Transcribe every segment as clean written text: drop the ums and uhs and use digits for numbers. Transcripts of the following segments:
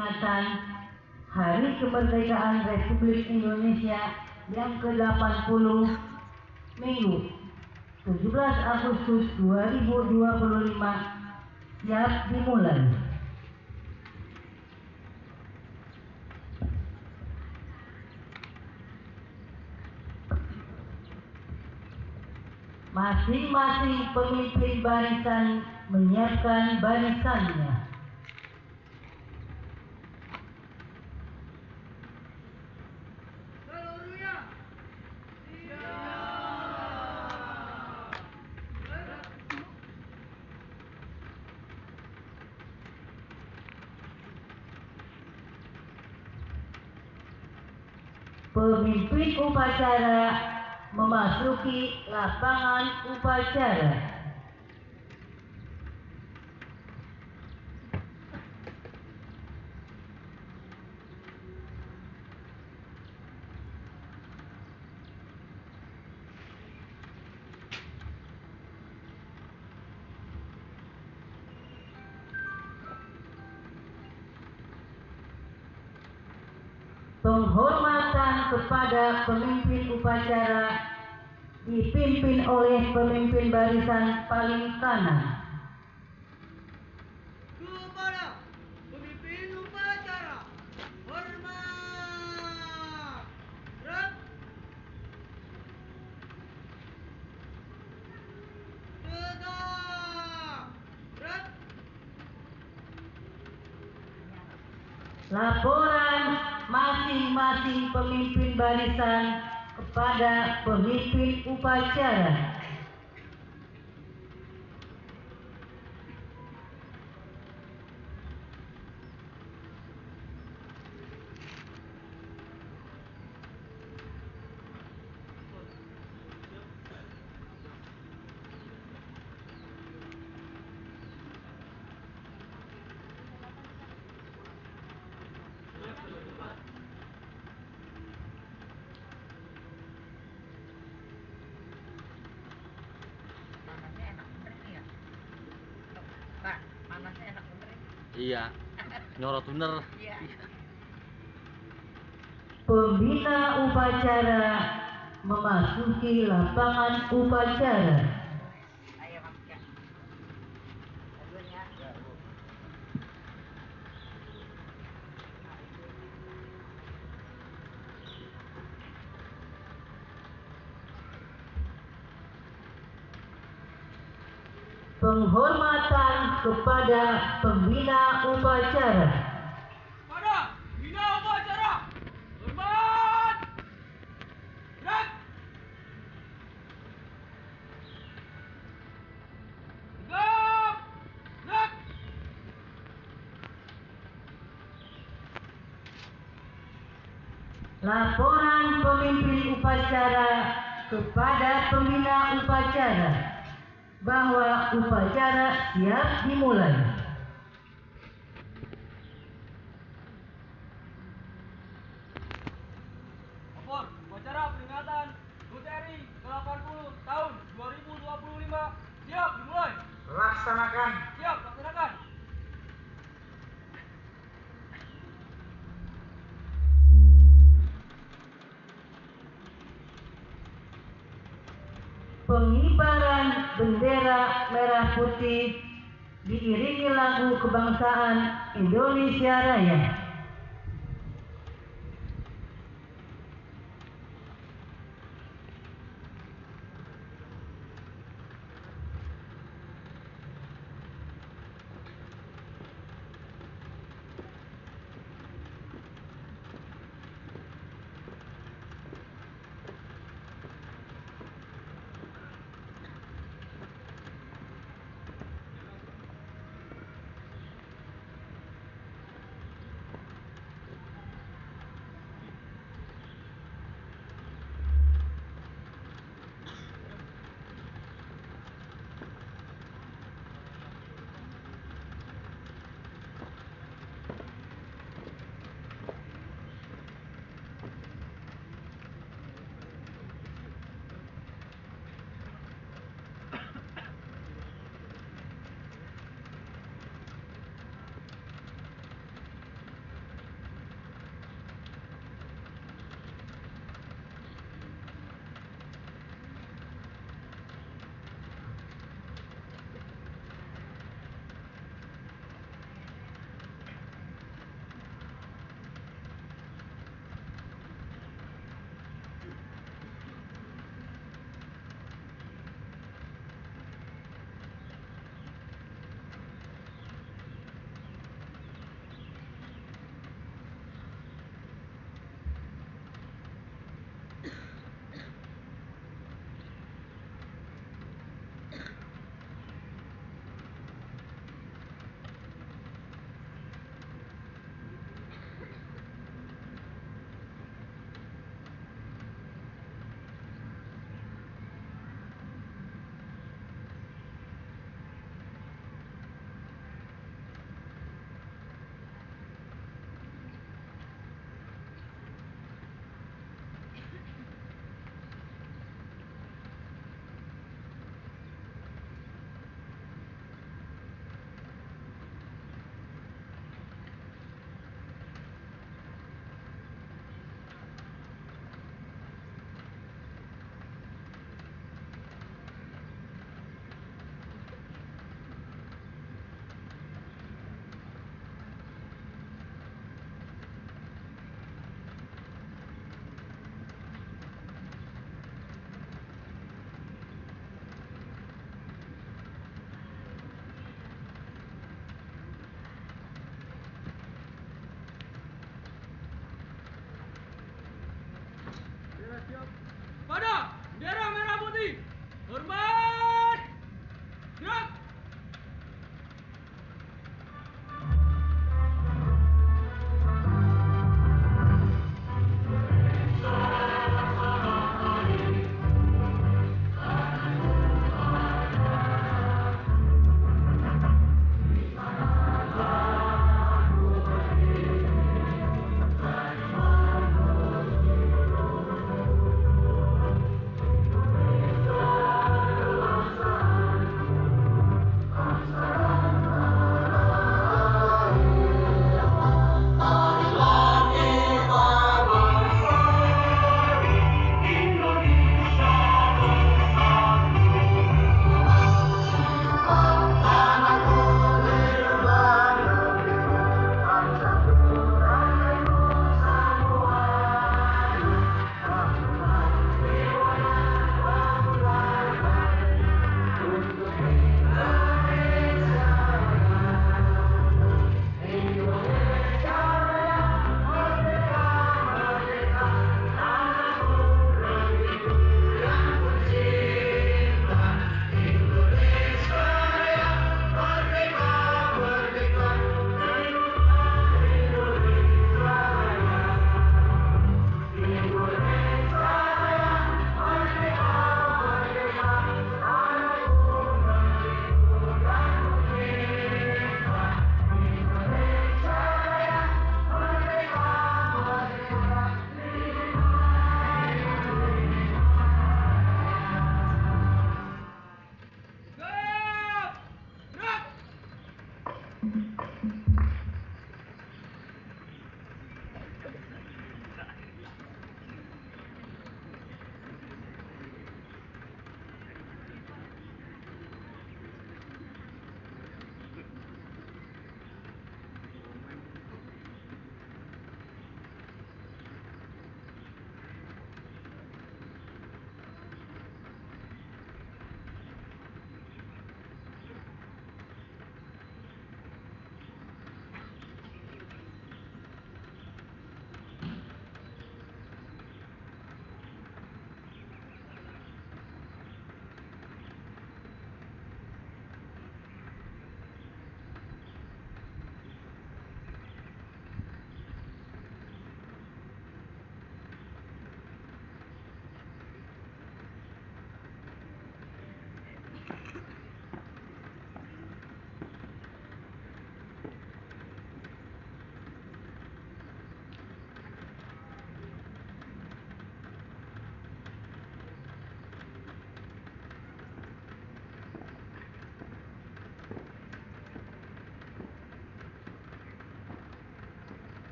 peringatan Hari Kemerdekaan Republik Indonesia yang ke-80 Minggu 17 Agustus 2025 siap dimulai. Masing-masing pemimpin barisan menyiapkan barisannya. Pemimpin upacara memasuki lapangan upacara. Penghormatan kepada pemimpin upacara dipimpin oleh pemimpin barisan paling kanan. Kepada pemimpin upacara, hormat. Rep. Tegak. Rep. Laporan masing-masing pemimpin barisan kepada pemimpin upacara. Panasnya enak bener ya? Iya, nyorot bener. Iya. Pembina upacara memasuki lapangan upacara. Ayo Mas ya. Duluan ya. Penghormatan kepada pembina upacara. Pada bina upacara, hormat. Rep. Tegak. Rep. Laporan pemimpin upacara kepada pembina upacara bahwa upacara siap dimulai. Lapor upacara peringatan HUT RI ke-80 tahun 2025 siap dimulai. Laksanakan. Siap laksanakan. Pengibaran bendera merah putih diiringi lagu kebangsaan Indonesia Raya.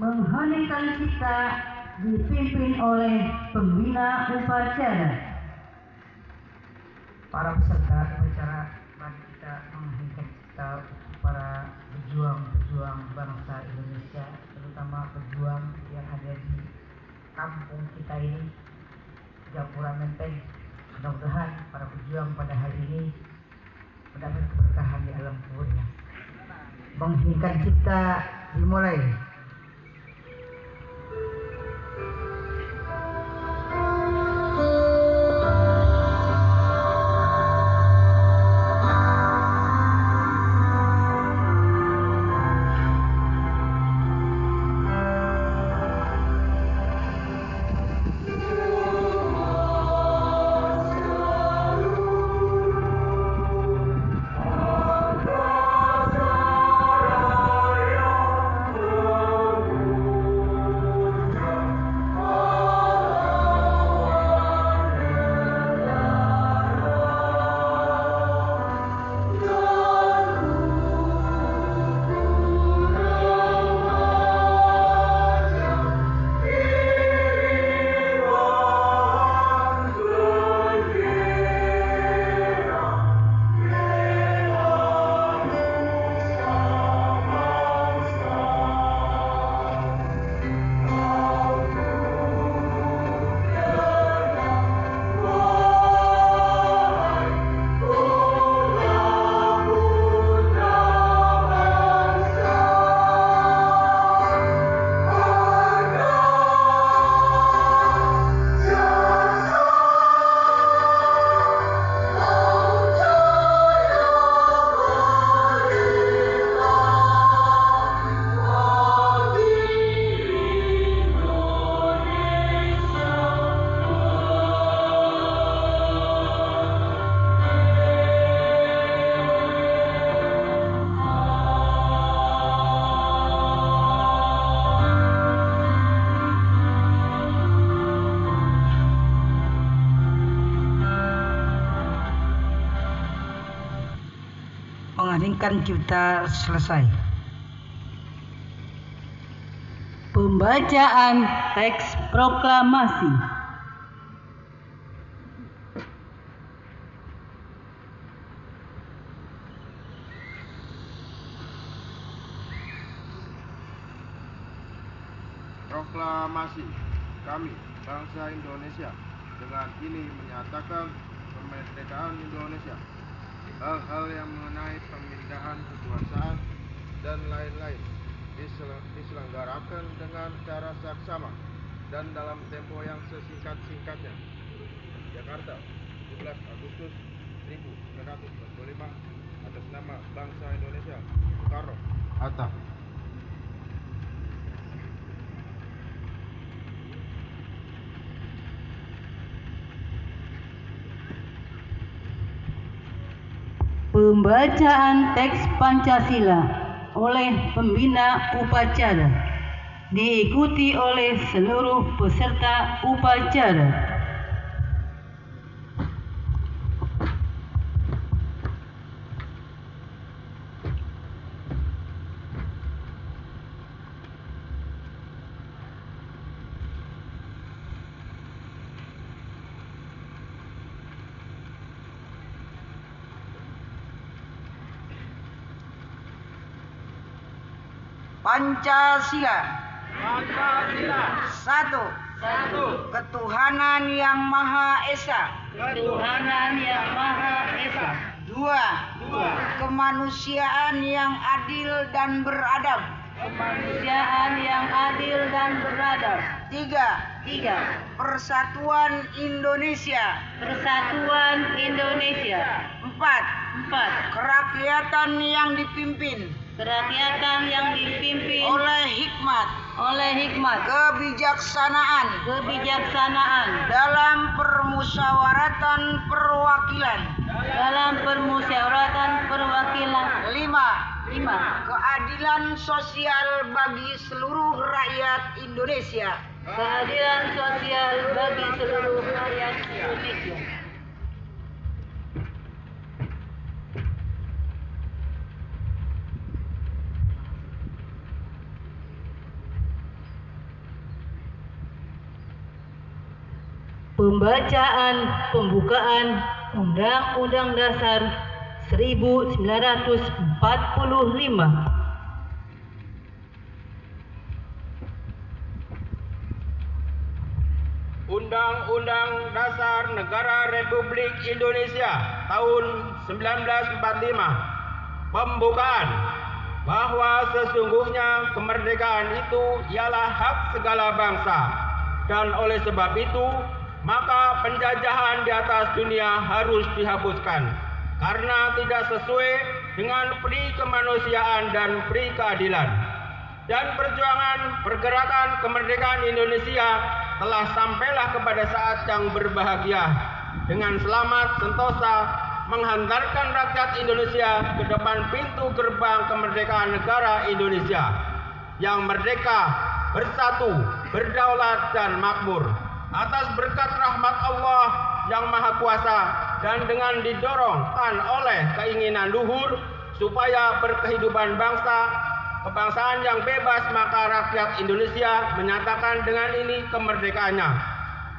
Mengheningkan cipta dipimpin oleh pembina upacara. Para peserta upacara, mari kita mengheningkan cipta para pejuang-pejuang bangsa Indonesia, terutama pejuang yang ada di kampung kita ini, Gapura Menteng. Mudah-mudahan para pejuang pada hari ini mendapat keberkahan di alam kuburnya. Mengheningkan cipta dimulai. Mengheningkan cipta selesai. Pembacaan teks proklamasi. Proklamasi. Kami, bangsa Indonesia, dengan ini menyatakan kemerdekaan Indonesia. Hal-hal yang mengenai pemindahan kekuasaan dan lain-lain diselenggarakan dengan cara saksama dan dalam tempo yang sesingkat-singkatnya. Jakarta, 17 Agustus 1945, atas nama bangsa Indonesia, Soekarno, Hatta. Pembacaan teks Pancasila oleh pembina upacara diikuti oleh seluruh peserta upacara. Pancasila. Pancasila. Satu. Ketuhanan yang Maha Esa. Ketuhanan yang Maha Esa. Dua. Kemanusiaan yang adil dan beradab. Kemanusiaan yang adil dan beradab. Tiga. Persatuan Indonesia. Persatuan Indonesia. Empat. Kerakyatan yang dipimpin Kerakyatan yang dipimpin oleh hikmat, kebijaksanaan dalam permusyawaratan perwakilan. Lima. Keadilan sosial bagi seluruh rakyat Indonesia. Pembacaan pembukaan Undang-Undang Dasar 1945. Undang-Undang Dasar Negara Republik Indonesia tahun 1945. Pembukaan bahwa sesungguhnya kemerdekaan itu ialah hak segala bangsa, dan oleh sebab itu maka penjajahan di atas dunia harus dihapuskan karena tidak sesuai dengan pri kemanusiaan dan pri keadilan. Dan perjuangan pergerakan kemerdekaan Indonesia telah sampailah kepada saat yang berbahagia dengan selamat sentosa menghantarkan rakyat Indonesia ke depan pintu gerbang kemerdekaan negara Indonesia yang merdeka, bersatu, berdaulat dan makmur atas berkat rahmat Allah yang Maha Kuasa dan dengan didorongkan oleh keinginan luhur supaya berkehidupan kebangsaan yang bebas, maka rakyat Indonesia menyatakan dengan ini kemerdekaannya.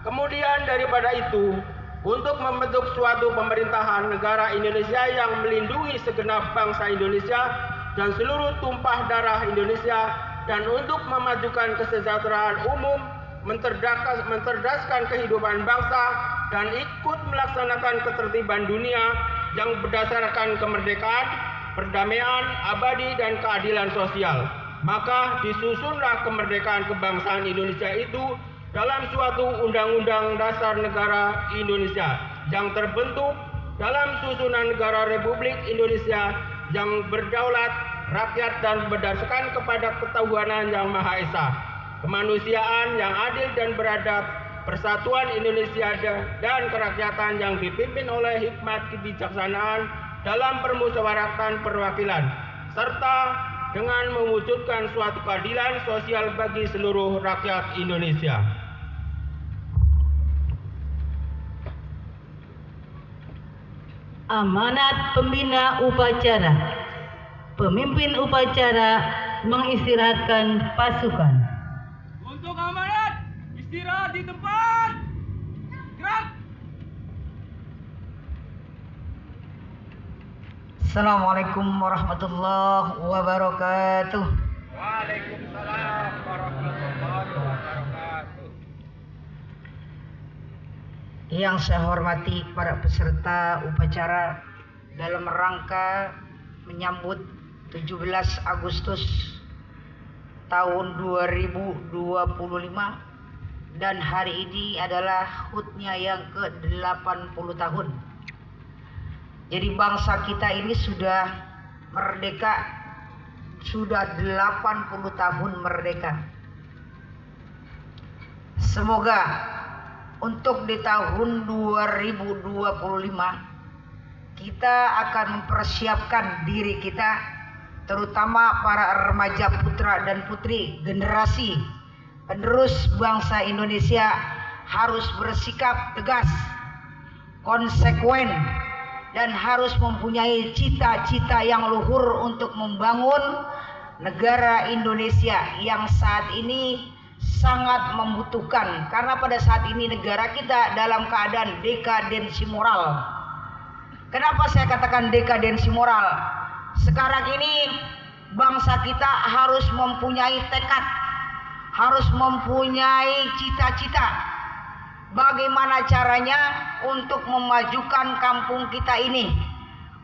Kemudian daripada itu, untuk membentuk suatu pemerintahan negara Indonesia yang melindungi segenap bangsa Indonesia dan seluruh tumpah darah Indonesia, dan untuk memajukan kesejahteraan umum, mencerdaskan kehidupan bangsa, dan ikut melaksanakan ketertiban dunia yang berdasarkan kemerdekaan, perdamaian abadi dan keadilan sosial. Maka disusunlah kemerdekaan kebangsaan Indonesia itu dalam suatu Undang-Undang Dasar Negara Indonesia yang terbentuk dalam susunan negara Republik Indonesia yang berdaulat, rakyat dan berdasarkan kepada ketuhanan yang Maha Esa, kemanusiaan yang adil dan beradab, persatuan Indonesia dan kerakyatan yang dipimpin oleh hikmat kebijaksanaan dalam permusyawaratan perwakilan, serta dengan mewujudkan suatu keadilan sosial bagi seluruh rakyat Indonesia. Amanat pembina upacara. Pemimpin upacara mengistirahatkan pasukan. Untuk amanat, istirahat di tempat. Gerak. Assalamualaikum warahmatullahi wabarakatuh. Waalaikumsalam warahmatullahi wabarakatuh. Yang saya hormati para peserta upacara dalam rangka menyambut 17 Agustus tahun 2025, dan hari ini adalah HUT-nya yang ke-80 tahun. Jadi bangsa kita ini sudah merdeka, sudah 80 tahun merdeka. Semoga untuk di tahun 2025 kita akan mempersiapkan diri kita, terutama para remaja putra dan putri generasi penerus bangsa Indonesia, harus bersikap tegas, konsekuen, dan harus mempunyai cita-cita yang luhur untuk membangun negara Indonesia yang saat ini sangat membutuhkan, karena pada saat ini negara kita dalam keadaan dekadensi moral. Kenapa saya katakan dekadensi moral? Sekarang ini bangsa kita harus mempunyai tekad, harus mempunyai cita-cita. Bagaimana caranya untuk memajukan kampung kita ini,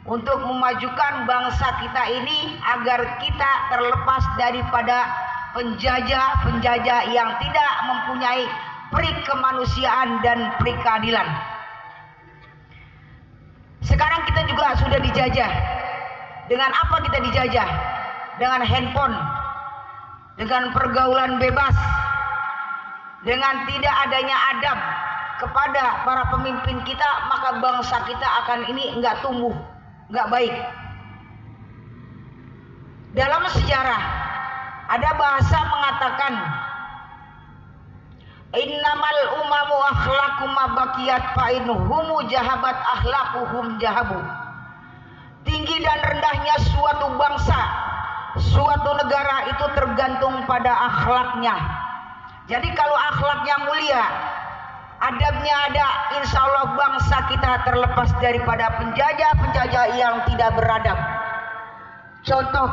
untuk memajukan bangsa kita ini agar kita terlepas daripada penjajah-penjajah yang tidak mempunyai pri kemanusiaan dan pri keadilan. Sekarang kita juga sudah dijajah. Dengan apa kita dijajah? Dengan handphone, dengan pergaulan bebas, dengan tidak adanya adab kepada para pemimpin kita, maka bangsa kita akan ini enggak tumbuh, enggak baik. Dalam sejarah ada bahasa mengatakan, innamal umamu akhlaqu ma baqiyat fa inhumu jahabat akhlaquhum jahabu. Tinggi dan rendahnya suatu bangsa, suatu negara itu tergantung pada akhlaknya. Jadi kalau akhlaknya mulia, adabnya ada, insya Allah bangsa kita terlepas daripada penjajah-penjajah yang tidak beradab. Contoh